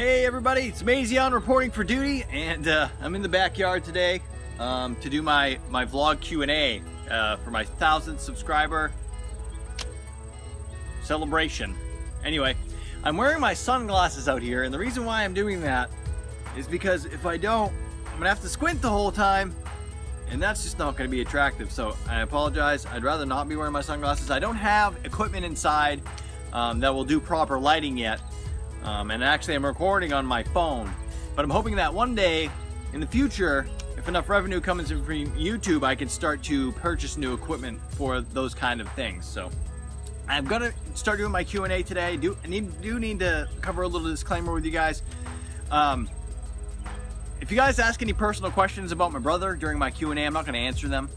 Hey everybody, it's Mazion reporting for duty, and I'm in the backyard today to do my vlog Q&A for my 1,000th subscriber celebration. Anyway, I'm wearing my sunglasses out here, and the reason why I'm doing that is because if I don't, I'm gonna have to squint the whole time, and that's just not gonna be attractive. So I apologize. I'd rather not be wearing my sunglasses. I don't have equipment inside that will do proper lighting yet. And actually I'm recording on my phone, but I'm hoping that one day in the future, if enough revenue comes in from YouTube, I can start to purchase new equipment for those kind of things. So I'm gonna start doing my Q&A today. I need to cover a little disclaimer with you guys. If you guys ask any personal questions about my brother during my Q&A, I'm not gonna answer them.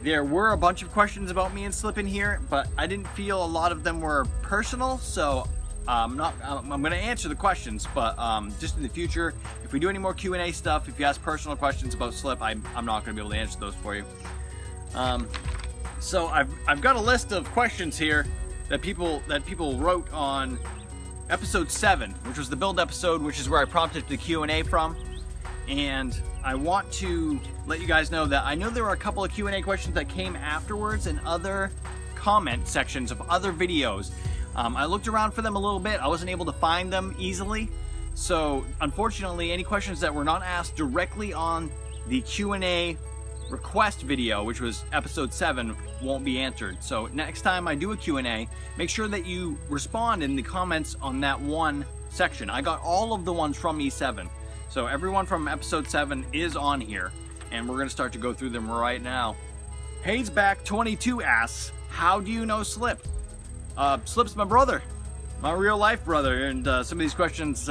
There were a bunch of questions about me and Slip in here, but I didn't feel a lot of them were personal, so I'm going to answer the questions, but just in the future, if we do any more Q&A stuff, if you ask personal questions about Slip, I'm not going to be able to answer those for you. So I've got a list of questions here that people wrote on episode 7, which was the build episode, which is where I prompted the Q&A from. And I want to let you guys know that I know there were a couple of Q&A questions that came afterwards in other comment sections of other videos. I looked around for them a little bit. I wasn't able to find them easily. So unfortunately, any questions that were not asked directly on the Q&A request video, which was episode 7, won't be answered. So next time I do a Q&A, make sure that you respond in the comments on that one section. I got all of the ones from E7. So everyone from episode 7 is on here, and we're gonna start to go through them right now. Hayesback22 asks, how do you know Slip? Slip's my brother, my real life brother, and some of these questions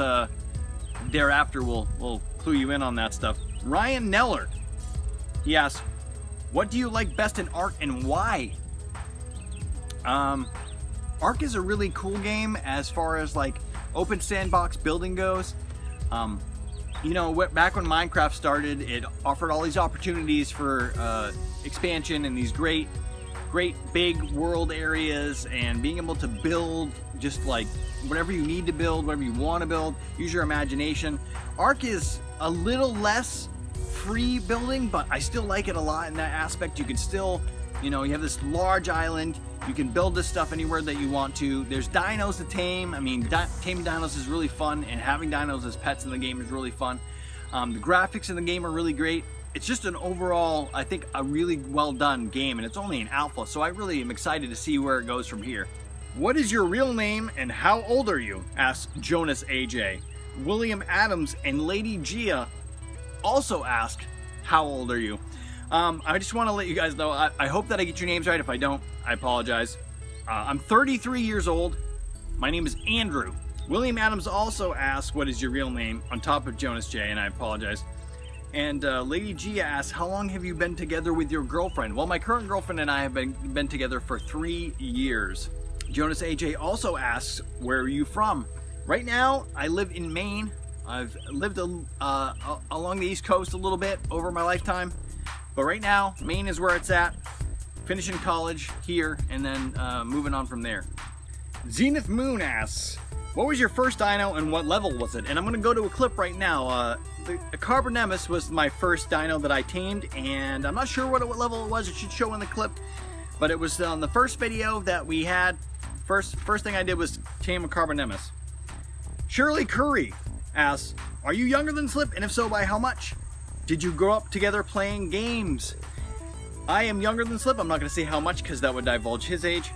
thereafter will clue you in on that stuff. Ryan Neller, he asks, what do you like best in Ark and why? Ark is a really cool game as far as like open sandbox building goes. You know, back when Minecraft started, it offered all these opportunities for expansion and these great big world areas, and being able to build just like whatever you need to build, whatever you want to build, use your imagination. Ark is a little less free building, but I still like it a lot in that aspect. You can still, you know, you have this large island, you can build this stuff anywhere that you want to. There's dinos to tame. I mean, taming dinos is really fun, and having dinos as pets in the game is really fun. The graphics in the game are really great. It's just an overall, I think, a really well done game, and it's only an alpha, so I really am excited to see where it goes from here. What is your real name and how old are you? Asks Jonas AJ. William Adams and Lady Gia also ask, how old are you? I just want to let you guys know, I hope that I get your names right. If I don't, I apologize. I'm 33 years old. My name is Andrew. William Adams also asks, what is your real name, on top of Jonas J, and I apologize. And Lady Gia asks, how long have you been together with your girlfriend? Well, my current girlfriend and I have been together for 3 years. Jonas AJ also asks, where are you from? Right now, I live in Maine. I've lived along the East Coast a little bit over my lifetime. But right now, Maine is where it's at. Finishing college here, and then moving on from there. Zenith Moon asks, what was your first dino and what level was it? And I'm gonna go to a clip right now. The Carbonemus was my first dino that I tamed, and I'm not sure what level it was. It should show in the clip, but it was on the first video that we had. First thing I did was tame a Carbonemus. Shirley Curry asks, are you younger than Slip, and if so, by how much? Did you grow up together playing games? I am younger than Slip. I'm not gonna say how much because that would divulge his age,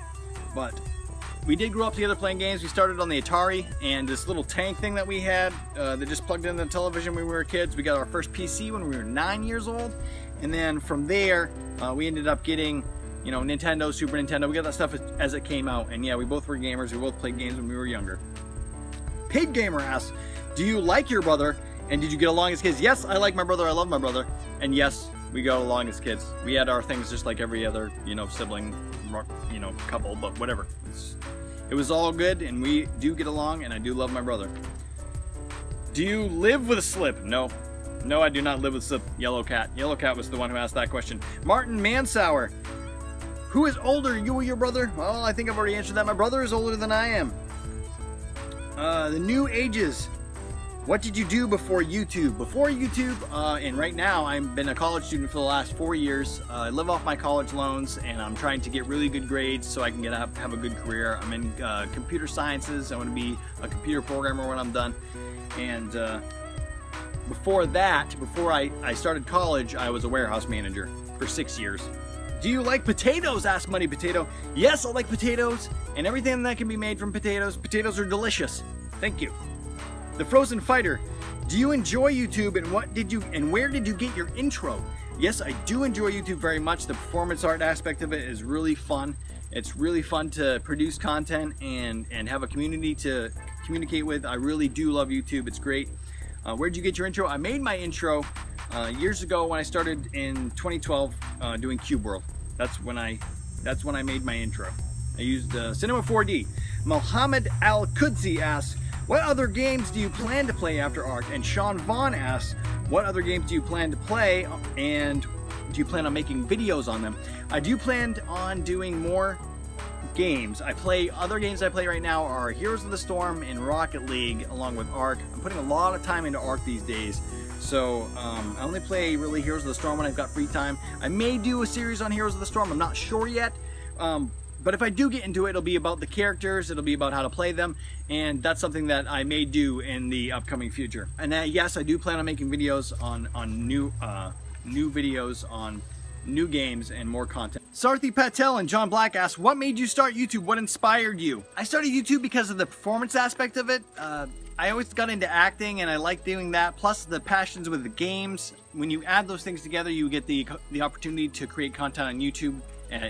but we did grow up together playing games. We started on the Atari, and this little tank thing that we had that just plugged into the television when we were kids. We got our first PC when we were 9 years old, and then from there we ended up getting, you know, Nintendo, Super Nintendo. We got that stuff as it came out, and yeah, we both were gamers. We both played games when we were younger. Pig Gamer asks, do you like your brother, and did you get along as kids? Yes, I like my brother. I love my brother, and yes, we got along as kids. We had our things just like every other, you know, sibling, you know, couple, but whatever. It was all good, and we do get along, and I do love my brother. Do you live with Slip? No. No, I do not live with Slip. Yellow Cat. Yellow Cat was the one who asked that question. Martin Mansauer. Who is older, you or your brother? Well, I think I've already answered that. My brother is older than I am. The New Ages What did you do before YouTube? Before YouTube, and right now, I've been a college student for the last 4 years. I live off my college loans, and I'm trying to get really good grades so I can have a good career. I'm in computer sciences. I want to be a computer programmer when I'm done. And before that, before I started college, I was a warehouse manager for 6 years. Do you like potatoes? Asked Money Potato. Yes, I like potatoes and everything that can be made from potatoes. Potatoes are delicious. Thank you. The Frozen Fighter. Do you enjoy YouTube, and where did you get your intro? Yes, I do enjoy YouTube very much. The performance art aspect of it is really fun. It's really fun to produce content and have a community to communicate with. I really do love YouTube. It's great. Where'd you get your intro? I made my intro years ago when I started in 2012 doing Cube World. That's when I made my intro. I used Cinema 4D. Mohammed Al-Qudsi asks, what other games do you plan to play after Ark? And Sean Vaughn asks, what other games do you plan to play, and do you plan on making videos on them? I do plan on doing more games. Other games I play right now are Heroes of the Storm and Rocket League, along with Ark. I'm putting a lot of time into Ark these days. So I only play really Heroes of the Storm when I've got free time. I may do a series on Heroes of the Storm. I'm not sure yet. But if I do get into it, it'll be about the characters, it'll be about how to play them, and that's something that I may do in the upcoming future. And yes, I do plan on making videos on new videos on new games and more content. Sarthi Patel and John Black asked, what made you start YouTube? What inspired you? I started YouTube because of the performance aspect of it. I always got into acting, and I like doing that, plus the passions with the games. When you add those things together, you get the opportunity to create content on YouTube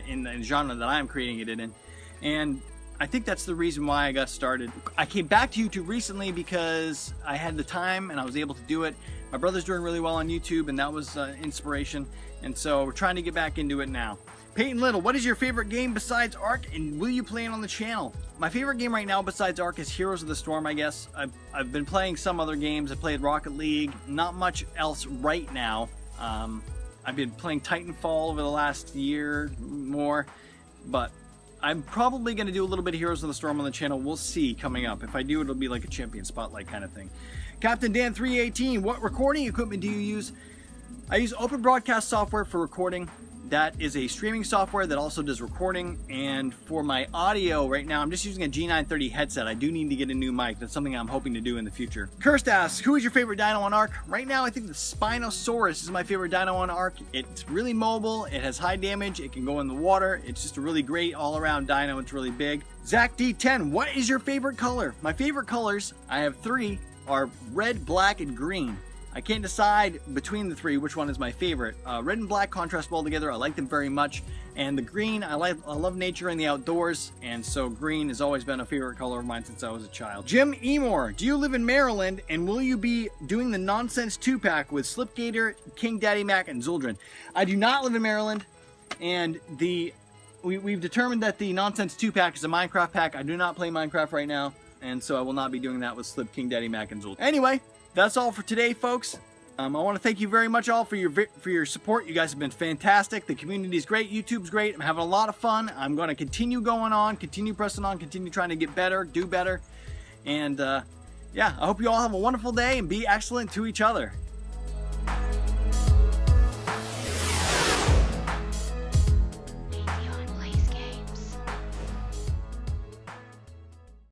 in the genre that I'm creating it in. And I think that's the reason why I got started. I came back to YouTube recently because I had the time and I was able to do it. My brother's doing really well on YouTube, and that was inspiration. And so we're trying to get back into it now. Peyton Little, what is your favorite game besides Ark, and will you play it on the channel? My favorite game right now besides Ark is Heroes of the Storm, I guess. I've been playing some other games. I played Rocket League, not much else right now. I've been playing Titanfall over the last year more, but I'm probably going to do a little bit of Heroes of the Storm on the channel. We'll see coming up. If I do, it'll be like a champion spotlight kind of thing. Captain Dan 318, what recording equipment do you use? I use Open Broadcast software for recording. That is a streaming software that also does recording. And for my audio right now, I'm just using a G930 headset. I do need to get a new mic. That's something I'm hoping to do in the future. Cursed asks, who is your favorite dino on Ark? Right now, I think the Spinosaurus is my favorite dino on Ark. It's really mobile. It has high damage. It can go in the water. It's just a really great all-around dino. It's really big. Zach D10, what is your favorite color? My favorite colors, I have 3, are red, black, and green. I can't decide between the 3 which one is my favorite. Red and black contrast well together. I like them very much. And the green, I love nature and the outdoors, and so green has always been a favorite color of mine since I was a child. Jim Emore, do you live in Maryland, and will you be doing the Nonsense 2-pack with Slipgator, King Daddy Mac, and Zuldrin? I do not live in Maryland, and we've determined that the Nonsense 2-pack is a Minecraft pack. I do not play Minecraft right now, and so I will not be doing that with Slip, King Daddy Mac, and Zuldrin. Anyway, that's all for today, folks. I want to thank you very much all for your support. You guys have been fantastic. The community is great. YouTube's great. I'm having a lot of fun. I'm going to continue going on, continue pressing on, continue trying to get better, do better. And yeah, I hope you all have a wonderful day and be excellent to each other.